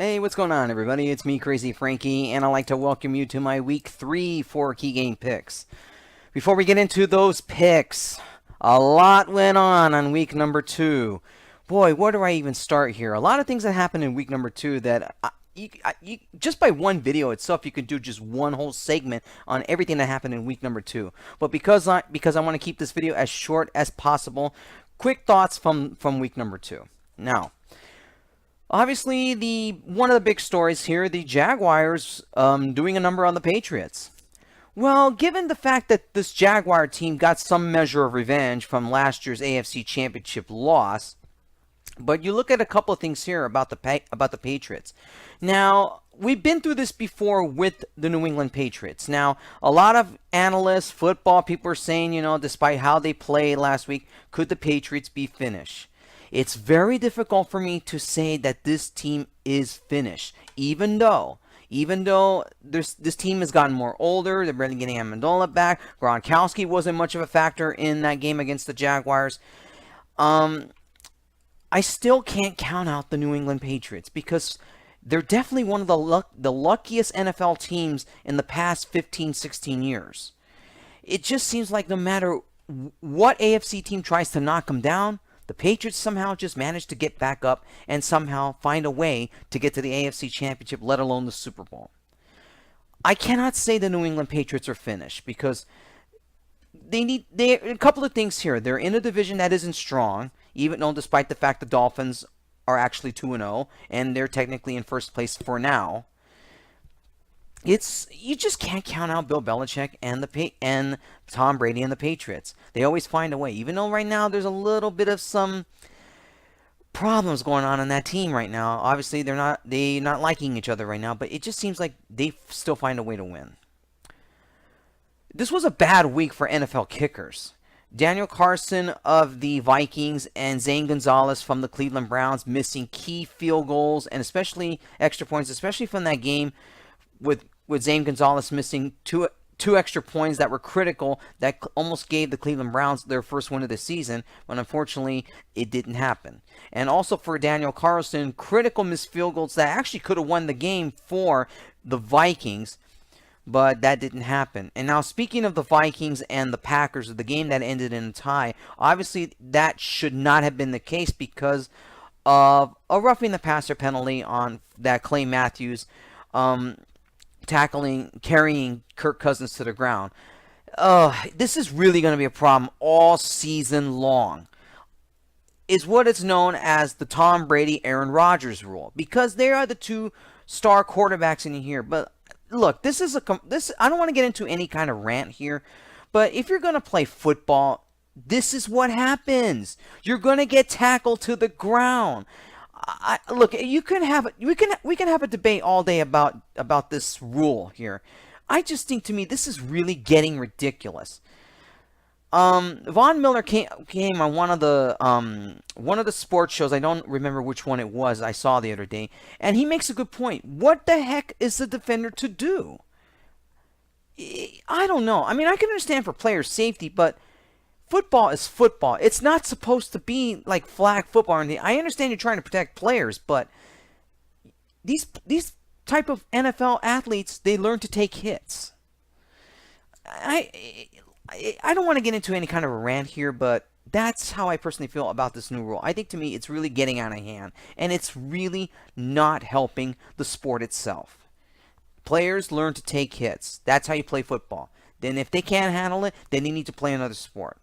Hey, what's going on, everybody? It's me, Crazyfrankie, and I'd like to welcome you to my Week 3 for key game picks. Before we get into those picks, a lot went on Week number 2. Boy, where do I even start here? A lot of things that happened in Week number 2 that just by one video itself, you could do just one whole segment on everything that happened in Week number 2. But because I want to keep this video as short as possible, quick thoughts from Week number 2. Now, obviously, one of the big stories here, the Jaguars doing a number on the Patriots. Well, given the fact that this Jaguar team got some measure of revenge from last year's AFC Championship loss, but you look at a couple of things here about the Patriots. Now, we've been through this before with the New England Patriots. Now, a lot of analysts, football people are saying, despite how they played last week, could the Patriots be finished? It's very difficult for me to say that this team is finished, even though this team has gotten more older. They're barely getting Amendola back. Gronkowski wasn't much of a factor in that game against the Jaguars. I still can't count out the New England Patriots because they're definitely one of the luckiest NFL teams in the past 15, 16 years. It just seems like no matter what AFC team tries to knock them down, the Patriots somehow just manage to get back up and somehow find a way to get to the AFC Championship, let alone the Super Bowl. I cannot say the New England Patriots are finished because they a couple of things here. They're in a division that isn't strong, even though despite the fact the Dolphins are actually 2-0 and they're technically in first place for now. You just can't count out Bill Belichick and Tom Brady and the Patriots. They always find a way. Even though right now there's a little bit of some problems going on in that team right now. Obviously they're not liking each other right now, but it just seems like they still find a way to win. This was a bad week for NFL kickers. Daniel Carlson of the Vikings and Zane Gonzalez from the Cleveland Browns missing key field goals and especially extra points, especially from that game with Zane Gonzalez missing two extra points that were critical that almost gave the Cleveland Browns their first win of the season, but unfortunately it didn't happen. And also for Daniel Carlson, critical missed field goals that actually could have won the game for the Vikings, but that didn't happen. And now speaking of the Vikings and the Packers, the game that ended in a tie, obviously that should not have been the case because of a roughing the passer penalty on that Clay Matthews carrying Kirk Cousins to the ground. This is really going to be a problem all season long. Is what is known as the Tom Brady, Aaron Rodgers rule, because they are the two star quarterbacks in here. But look, this I don't want to get into any kind of rant here, but if you're going to play football, this is what happens. You're going to get tackled to the ground. Look, we can have a debate all day about this rule here. I just think to me this is really getting ridiculous. Von Miller came on one of the sports shows. I don't remember which one it was. I saw the other day, and he makes a good point. What the heck is the defender to do? I don't know. I mean, I can understand for player safety, but football is football. It's not supposed to be like flag football or anything. I understand you're trying to protect players, but these type of NFL athletes, they learn to take hits. I don't want to get into any kind of a rant here, but that's how I personally feel about this new rule. I think to me it's really getting out of hand, and it's really not helping the sport itself. Players learn to take hits. That's how you play football. Then if they can't handle it, then they need to play another sport.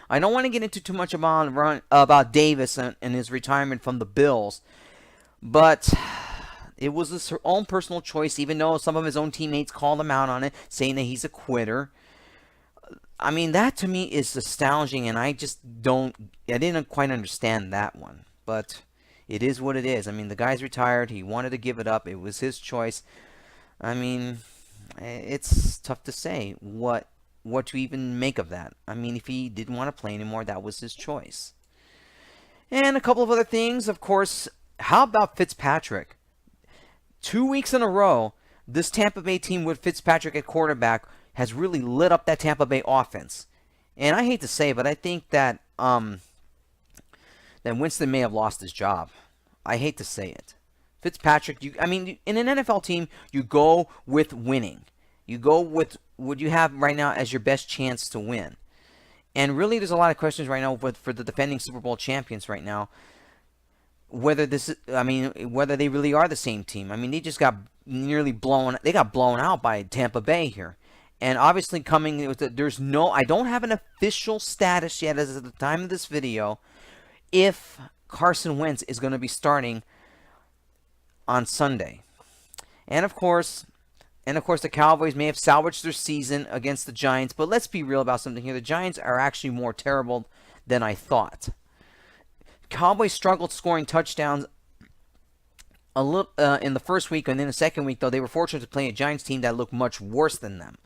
I don't want to get into too much about Davis and his retirement from the Bills, but it was his own personal choice, even though some of his own teammates called him out on it, saying that he's a quitter. I mean, that to me is astounding, and I didn't quite understand that one. But it is what it is. I mean, the guy's retired. He wanted to give it up. It was his choice. I mean, it's tough to say what to even make of that. I mean, if he didn't want to play anymore, that was his choice. And a couple of other things, of course. How about Fitzpatrick? 2 weeks in a row, this Tampa Bay team with Fitzpatrick at quarterback has really lit up that Tampa Bay offense. And I hate to say, but I think that Winston may have lost his job. I hate to say it. Fitzpatrick, I mean, in an NFL team, you go with winning. You go with what you have right now as your best chance to win. And really, there's a lot of questions right now for the defending Super Bowl champions right now. Whether whether they really are the same team. I mean, they just got they got blown out by Tampa Bay here. And obviously I don't have an official status yet as of the time of this video if Carson Wentz is going to be starting on Sunday. And of course, the Cowboys may have salvaged their season against the Giants, but let's be real about something here. The Giants are actually more terrible than I thought. Cowboys struggled scoring touchdowns a little in the first week, and in the second week, though, they were fortunate to play a Giants team that looked much worse than them.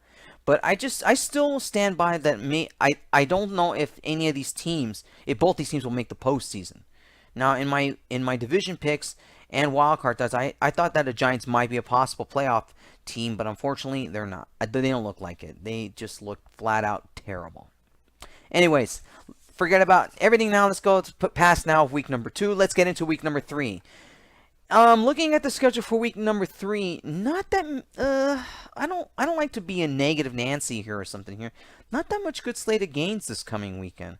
But I still stand by that. I don't know if any of these teams, if both these teams will make the postseason. Now, in my division picks and wildcard does, I thought that the Giants might be a possible playoff team, but unfortunately, they're not. They don't look like it. They just look flat out terrible. Anyways, forget about everything now. Let's go past now week number 2. Let's get into week number 3. Looking at the schedule for week number 3, not that I don't like to be a negative Nancy here or something here. Not that much good slate of games this coming weekend.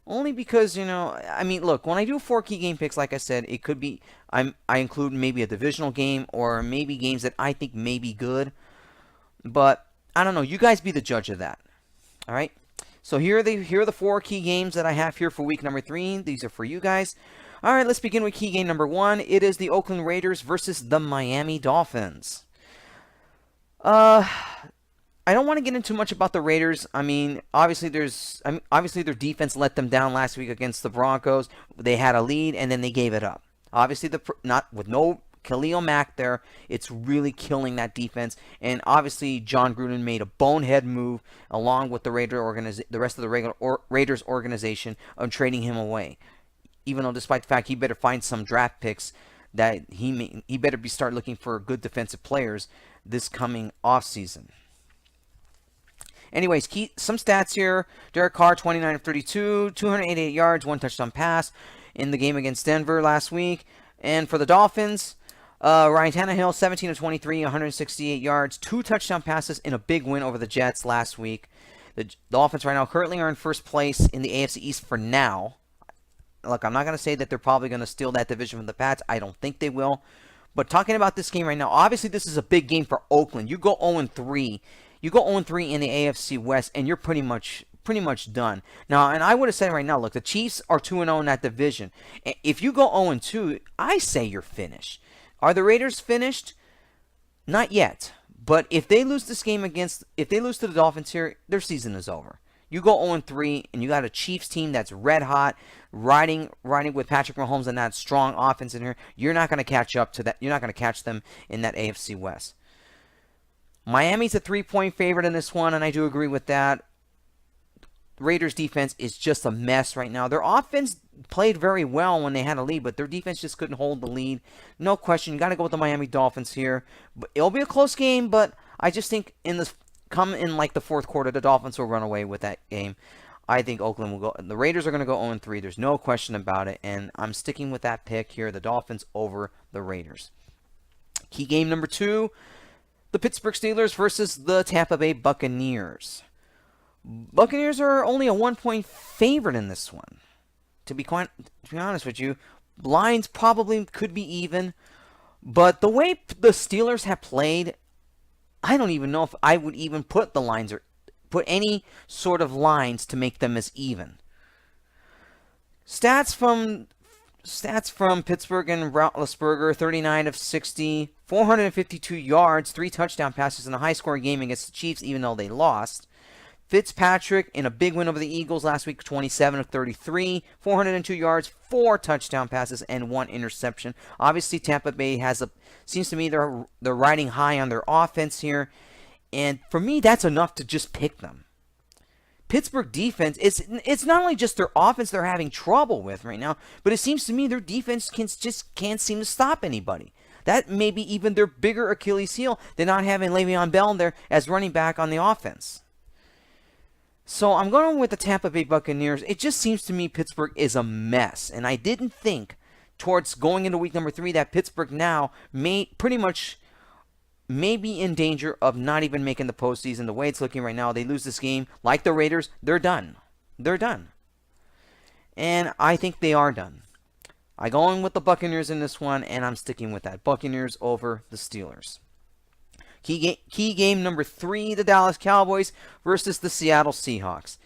Only because, I mean, look, when I do 4 key game picks, like I said, it could be I include maybe a divisional game or maybe games that I think may be good. But I don't know. You guys be the judge of that. All right. So here are the 4 key games that I have here for week number 3. These are for you guys. All right, let's begin with key game number 1. It is the Oakland Raiders versus the Miami Dolphins. I don't want to get into much about the Raiders. I mean, obviously their defense let them down last week against the Broncos. They had a lead and then they gave it up. Obviously, not with no Khalil Mack there, it's really killing that defense. And obviously, John Gruden made a bonehead move along with the rest of the Raiders organization of trading him away. Even though, despite the fact he better find some draft picks, that he better start looking for good defensive players this coming offseason. Anyways, some stats here. Derek Carr, 29 of 32, 288 yards, 1 touchdown pass in the game against Denver last week. And for the Dolphins, Ryan Tannehill, 17 of 23, 168 yards, 2 touchdown passes in a big win over the Jets last week. The Dolphins right now currently are in first place in the AFC East for now. Look, I'm not going to say that they're probably going to steal that division from the Pats. I don't think they will. But talking about this game right now, obviously this is a big game for Oakland. You go 0-3. You go 0-3 in the AFC West, and you're pretty much done. Now, and I would have said right now, look, the Chiefs are 2-0 in that division. If you go 0-2, I say you're finished. Are the Raiders finished? Not yet. But if they lose this game if they lose to the Dolphins here, their season is over. You go 0-3, and you got a Chiefs team that's red hot, riding with Patrick Mahomes and that strong offense in here. You're not going to catch up to that. You're not going to catch them in that AFC West. Miami's a 3-point favorite in this one, and I do agree with that. Raiders defense is just a mess right now. Their offense played very well when they had a lead, but their defense just couldn't hold the lead. No question, you got to go with the Miami Dolphins here. But it'll be a close game, but I just think come in like the fourth quarter, the Dolphins will run away with that game. I think Oakland will go. The Raiders are going to go 0-3. There's no question about it, and I'm sticking with that pick here, the Dolphins over the Raiders. Key game number 2, the Pittsburgh Steelers versus the Tampa Bay Buccaneers. Buccaneers are only a 1-point favorite in this one. To be honest with you, lines probably could be even, but the way the Steelers have played, I don't even know if I would even put the lines or put any sort of lines to make them as even. Stats from Pittsburgh and Roethlisberger: 39 of 60, 452 yards, 3 touchdown passes in a high-scoring game against the Chiefs, even though they lost. Fitzpatrick in a big win over the Eagles last week, 27 of 33, 402 yards, 4 touchdown passes, and 1 interception. Obviously, Tampa Bay seems to me they're riding high on their offense here, and for me, that's enough to just pick them. Pittsburgh defense, it's not only just their offense they're having trouble with right now, but it seems to me their defense just can't seem to stop anybody. That may be even their bigger Achilles heel than not having Le'Veon Bell there as running back on the offense. So I'm going with the Tampa Bay Buccaneers. It just seems to me Pittsburgh is a mess, and I didn't think towards going into week number 3 that Pittsburgh now may be in danger of not even making the postseason. The way it's looking right now, they lose this game, like the Raiders, they're done. They're done. And I think they are done. I go in with the Buccaneers in this one, and I'm sticking with that. Buccaneers over the Steelers. Key game number 3, the Dallas Cowboys versus the Seattle Seahawks.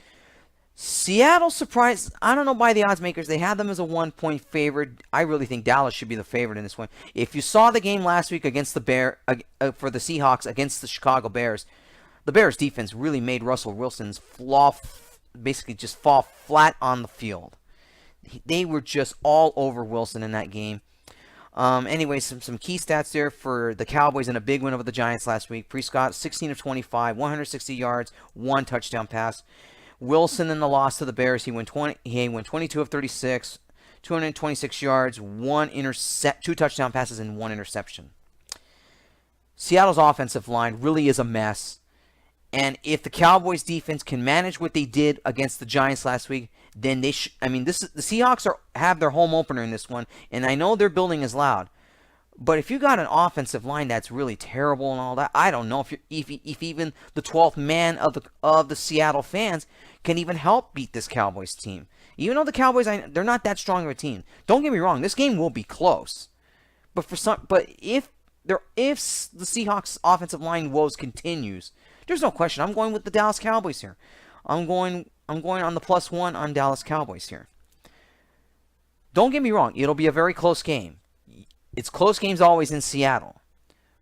Seattle surprised, I don't know by the odds makers, they had them as a 1-point favorite. I really think Dallas should be the favorite in this one. If you saw the game last week against the for the Seahawks against the Chicago Bears, the Bears defense really made Russell Wilson's basically just fall flat on the field. They were just all over Wilson in that game. Anyway, some key stats there for the Cowboys in a big win over the Giants last week. Prescott, 16 of 25, 160 yards, 1 touchdown pass. Wilson in the loss to the Bears, he went 22 of 36, 226 yards, 2 touchdown passes, and 1 interception. Seattle's offensive line really is a mess. And if the Cowboys defense can manage what they did against the Giants last week, then the Seahawks have their home opener in this one, and I know their building is loud. But if you got an offensive line that's really terrible and all that, I don't know if even the 12th man of the Seattle fans can even help beat this Cowboys team. Even though the Cowboys, they're not that strong of a team. Don't get me wrong, this game will be close. But if the Seahawks offensive line woes continues, there's no question. I'm going with the Dallas Cowboys here. I'm going on the +1 on Dallas Cowboys here. Don't get me wrong, it'll be a very close game. It's close games always in Seattle.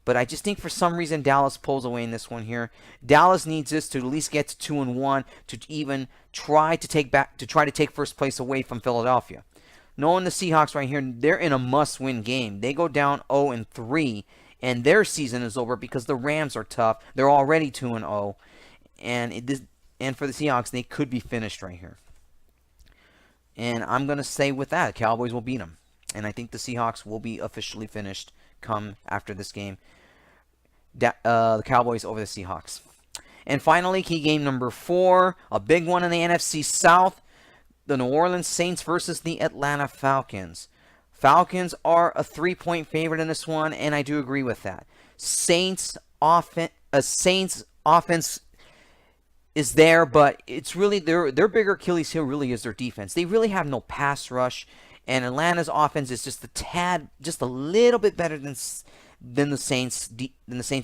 But I just think for some reason Dallas pulls away in this one here. Dallas needs this to at least get to 2-1 to even try to take first place away from Philadelphia. Knowing the Seahawks right here, they're in a must-win game. They go down 0-3, and their season is over because the Rams are tough. They're already 2-0, and for the Seahawks, they could be finished right here. And I'm going to say with that, Cowboys will beat them. And I think the Seahawks will be officially finished come after this game. The Cowboys over the Seahawks. And finally, key game number 4, a big one in the NFC South. The New Orleans Saints versus the Atlanta Falcons. Falcons are a 3-point favorite in this one, and I do agree with that. Saints offense is there, but it's really their bigger Achilles heel really is their defense. They really have no pass rush. And Atlanta's offense is just a little bit better than the Saints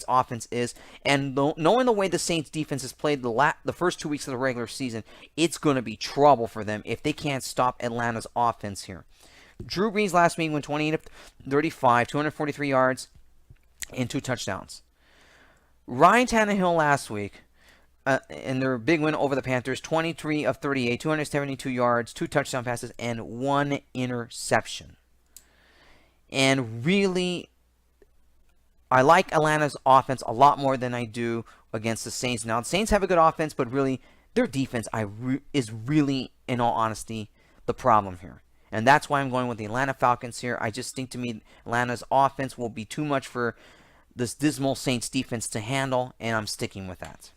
offense is. And knowing the way the Saints defense has played the first 2 weeks of the regular season, it's going to be trouble for them if they can't stop Atlanta's offense here. Drew Brees last week went 28 of 35, 243 yards, and 2 touchdowns. Ryan Tannehill last week, in their big win over the Panthers, 23 of 38, 272 yards, 2 touchdown passes, and 1 interception. And really, I like Atlanta's offense a lot more than I do against the Saints. Now, the Saints have a good offense, but really, their defense is really, in all honesty, the problem here. And that's why I'm going with the Atlanta Falcons here. I just think, to me, Atlanta's offense will be too much for this dismal Saints defense to handle, and I'm sticking with that.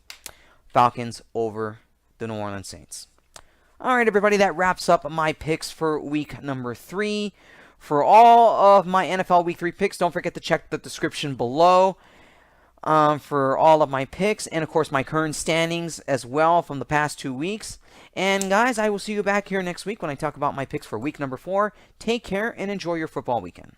Falcons over the New Orleans Saints. All right, everybody, that wraps up my picks for week number 3. For all of my NFL week 3 picks, don't forget to check the description below for all of my picks and, of course, my current standings as well from the past 2 weeks. And, guys, I will see you back here next week when I talk about my picks for week number 4. Take care and enjoy your football weekend.